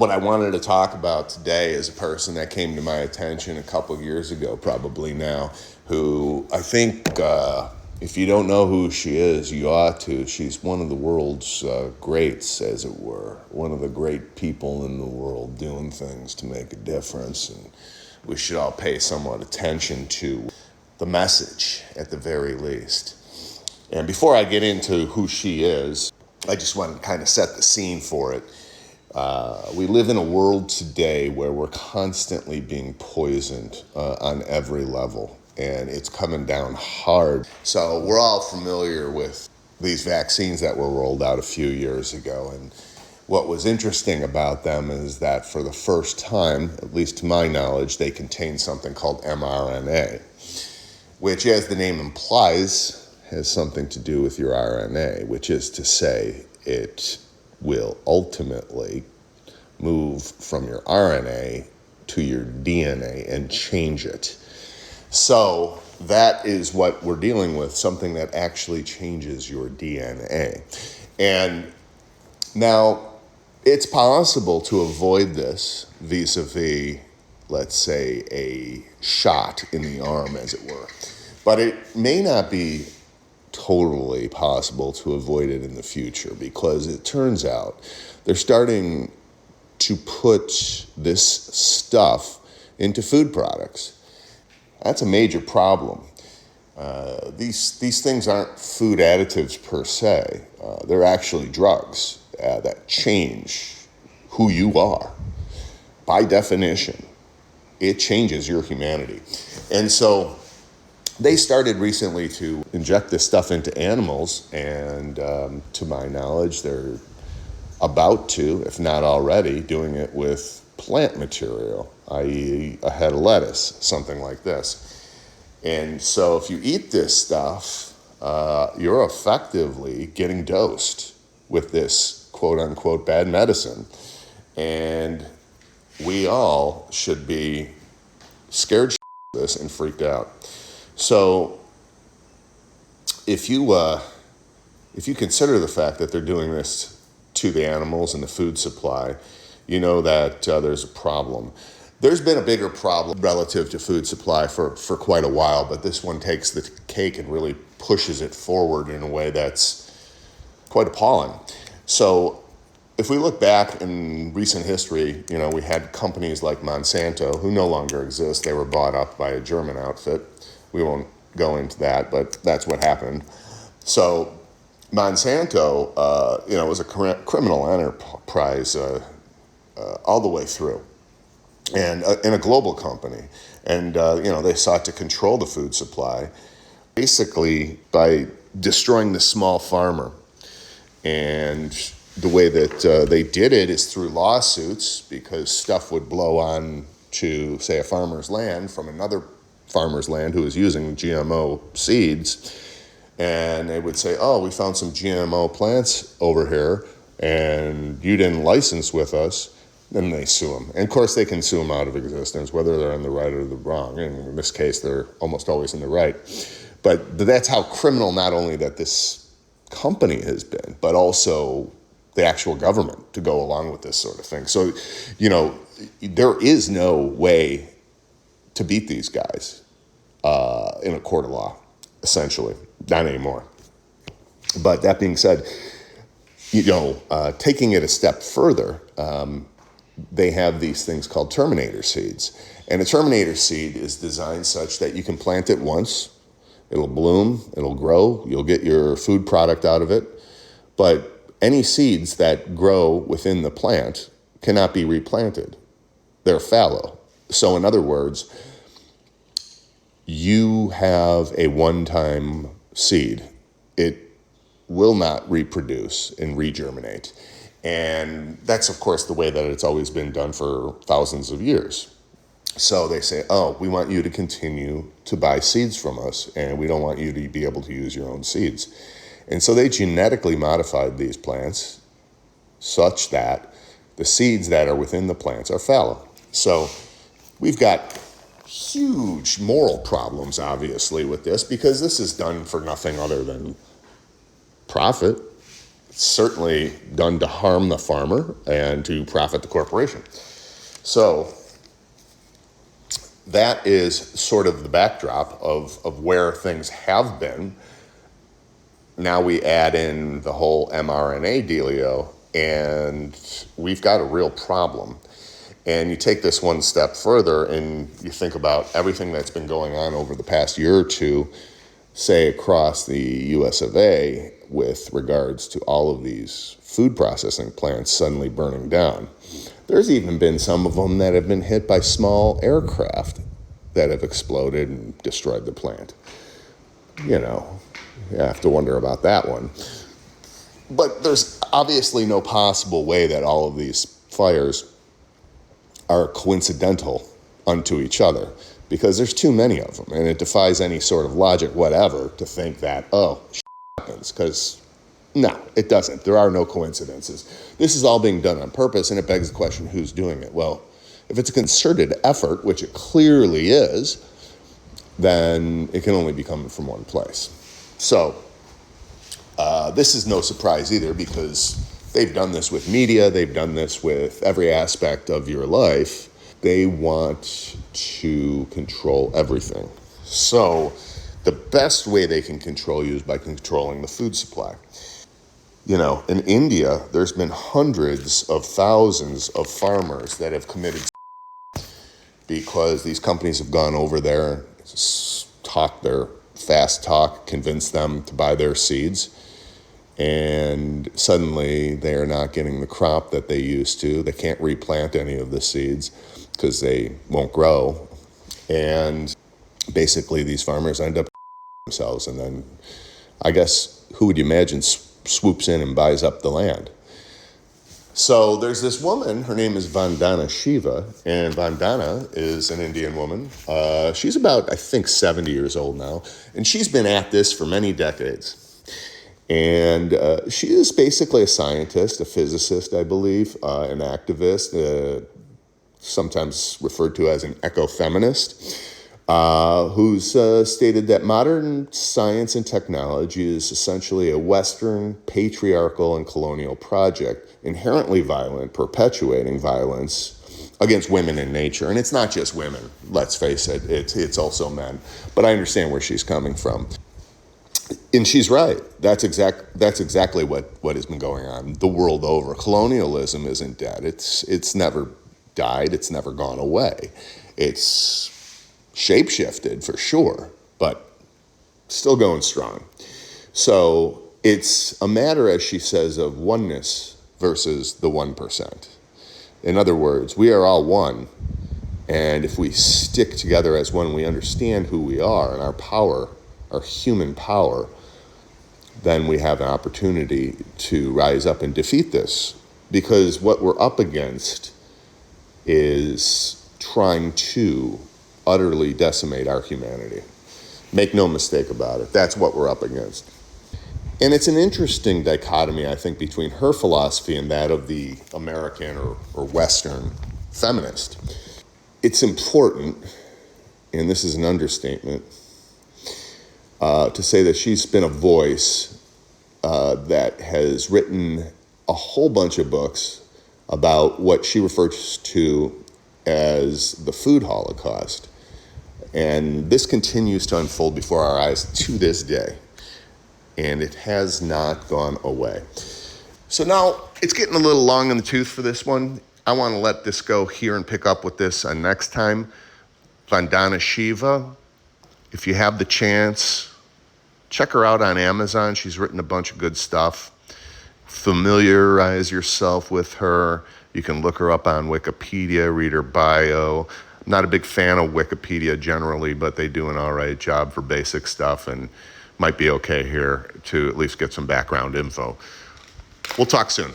What I wanted to talk about today is a person that came to my attention a couple of years ago, probably now, who I think, if you don't know who she is, you ought to. She's one of the world's greats, as it were, one of the great people in the world doing things to make a difference. And we should all pay somewhat attention to the message, at the very least. And before I get into who she is, I just want to kind of set the scene for it. We live in a world today where we're constantly being poisoned on every level, and it's coming down hard. So we're all familiar with these vaccines that were rolled out a few years ago, and what was interesting about them is that for the first time, at least to my knowledge, they contain something called mRNA, which, as the name implies, has something to do with your RNA, which is to say it will ultimately move from your RNA to your DNA and change it. So that is what we're dealing with, something that actually changes your DNA. And now it's possible to avoid this vis-a-vis, let's say, a shot in the arm, as it were. But it may not be totally possible to avoid it in the future, because it turns out they're starting to put this stuff into food products. That's a major problem. These things aren't food additives per se. They're actually drugs that change who you are. By definition, it changes your humanity. And so they started recently to inject this stuff into animals, and to my knowledge, they're about to, if not already, doing it with plant material, i.e. a head of lettuce, something like this. And so if you eat this stuff, you're effectively getting dosed with this quote-unquote bad medicine. And we all should be scared of this and freaked out. So if you consider the fact that they're doing this to the animals and the food supply, you know that there's a problem. There's been a bigger problem relative to food supply for quite a while, but this one takes the cake and really pushes it forward in a way that's quite appalling. So if we look back in recent history, we had companies like Monsanto, who no longer exist. They were bought up by a German outfit. We won't go into that, but that's what happened. So Monsanto, was a criminal enterprise all the way through, and in a global company. And, they sought to control the food supply, basically by destroying the small farmer. And the way that they did it is through lawsuits, because stuff would blow on to, say, a farmer's land from another farmer's land who was using GMO seeds, and they would say, oh, we found some GMO plants over here and you didn't license with us. Then they sue them. And of course they can sue them out of existence, whether they're in the right or the wrong. And in this case, they're almost always in the right. But that's how criminal not only that this company has been, but also the actual government to go along with this sort of thing. So, there is no way to beat these guys in a court of law, essentially. Not anymore. But that being said, taking it a step further, they have these things called terminator seeds. And a terminator seed is designed such that you can plant it once, it'll bloom, it'll grow, you'll get your food product out of it. But any seeds that grow within the plant cannot be replanted. They're fallow. So in other words, you have a one-time seed. It will not reproduce and regerminate. And that's, of course, the way that it's always been done for thousands of years. So they say, oh, we want you to continue to buy seeds from us, and we don't want you to be able to use your own seeds. And so they genetically modified these plants such that the seeds that are within the plants are fallow. So we've got huge moral problems, obviously, with this, because this is done for nothing other than profit. certainly done to harm the farmer and to profit the corporation. So that is sort of the backdrop of where things have been. Now we add in the whole mRNA dealio, and we've got a real problem. And you take this one step further and you think about everything that's been going on over the past year or two, say across the US of A, with regards to all of these food processing plants suddenly burning down. There's even been some of them that have been hit by small aircraft that have exploded and destroyed the plant. You know, you have to wonder about that one. But there's obviously no possible way that all of these fires are coincidental unto each other, because there's too many of them, and it defies any sort of logic whatever to think that, happens, because no, it doesn't. There are no coincidences. This is all being done on purpose, and it begs the question, who's doing it? Well, if it's a concerted effort, which it clearly is, then it can only be coming from one place. So this is no surprise either, because they've done this with media, they've done this with every aspect of your life. They want to control everything. So the best way they can control you is by controlling the food supply. You know, in India, there's been hundreds of thousands of farmers that have committed because these companies have gone over there, talked their fast talk, convinced them to buy their seeds, and suddenly they are not getting the crop that they used to. They can't replant any of the seeds because they won't grow. And basically these farmers end up themselves, and then I guess who would you imagine swoops in and buys up the land? So there's this woman, her name is Vandana Shiva, and Vandana is an Indian woman. She's about, I think, 70 years old now, and she's been at this for many decades. And she is basically a scientist, a physicist, I believe, an activist, sometimes referred to as an ecofeminist, who's stated that modern science and technology is essentially a Western patriarchal and colonial project, inherently violent, perpetuating violence against women in nature. And it's not just women, let's face it, it's also men. But I understand where she's coming from. And she's right. That's exactly what has been going on the world over. Colonialism isn't dead. It's never died. It's never gone away. It's shape-shifted for sure, but still going strong. So it's a matter, as she says, of oneness versus the 1%. In other words, we are all one, and if we stick together as one, we understand who we are and our power, our human power, then we have an opportunity to rise up and defeat this. Because what we're up against is trying to utterly decimate our humanity. Make no mistake about it. That's what we're up against. And it's an interesting dichotomy, I think, between her philosophy and that of the American or Western feminist. It's important, and this is an understatement, to say that she's been a voice that has written a whole bunch of books about what she refers to as the food holocaust. And this continues to unfold before our eyes to this day. And it has not gone away. So now it's getting a little long in the tooth for this one. I want to let this go here and pick up with this next time. Vandana Shiva, if you have the chance, check her out on Amazon. She's written a bunch of good stuff. Familiarize yourself with her. You can look her up on Wikipedia, read her bio. I'm not a big fan of Wikipedia generally, but they do an all right job for basic stuff and might be okay here to at least get some background info. We'll talk soon.